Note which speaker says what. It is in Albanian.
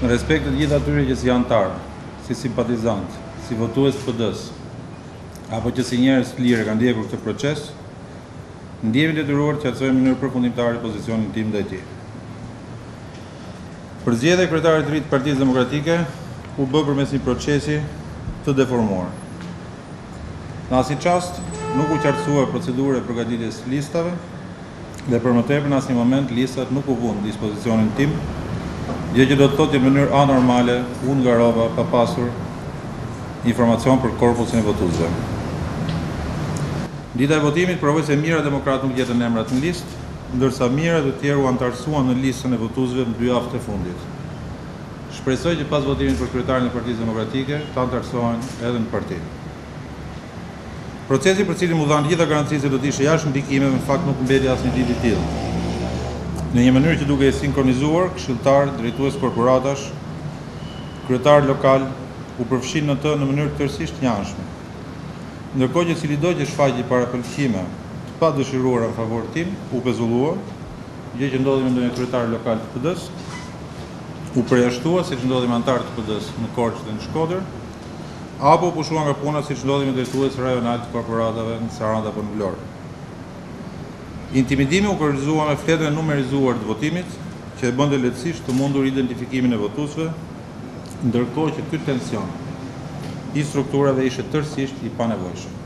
Speaker 1: Në respekt të gjithë atyre që si antarë, si simpatizantë, si votues të PD-s, apo që si njerëz të lirë kanë ndjekur këtë proces, ndjehemi detyruar të qartësojmë në mënyrë përfundimtare pozicionin tim ndaj tij. Përzgjedhja e kryetarit të ri të Partisë Demokratike u bë përmes një procesi të deformuar. Në asnjë çast nuk u qartësua procedura e përgatitjes së listave dhe për më tepër në asnjë moment listat nuk u vunë në dispozicionin tim, gjë që do të thotë në mënyrë anormale unë garova pa pasur informacion për korpusin e votuesve. Dita e votimit provoi se Mira Demokrat nuk gjetën emrat në listë, ndërsa Mira të tjerë u antarësuan në listën e votuesve në 2 javët e fundit. Shpresoj që pas votimit për kryetarin e Partisë Demokratike të antarësohen edhe në parti. Procesi për cilin mu dhanë gjitha garancisë se do të ishte jashtë ndikimeve, në fakt nuk mbeti asnjë ditë i tillë. Në një mënyrë që duke e sinkronizuar, këshilltar, drejtues korporatash, kryetar lokal u përfshin në të në mënyrë tërësisht njëanshme. Ndërkohë që cilido që shfaqi parapëlqime të padëshiruara në favor tim, u pezullua, gjë që ndodhi me ndonjë kryetar lokal të PD-s, u përjashtua siç ndodhi me antarë të PD-s në Korçë dhe në Shkodër, apo u pushua nga puna siç ndodhi me drejtues rajonal të korporatave në Sarandë apo në Vlorë. Intimidimi u korrigua me fletën e numerizuar të votimit, që e bënte lehtësisht të mundur identifikimin e votuesve, ndërkohë që ky tension i strukturave ishte tërësisht i panevojshëm.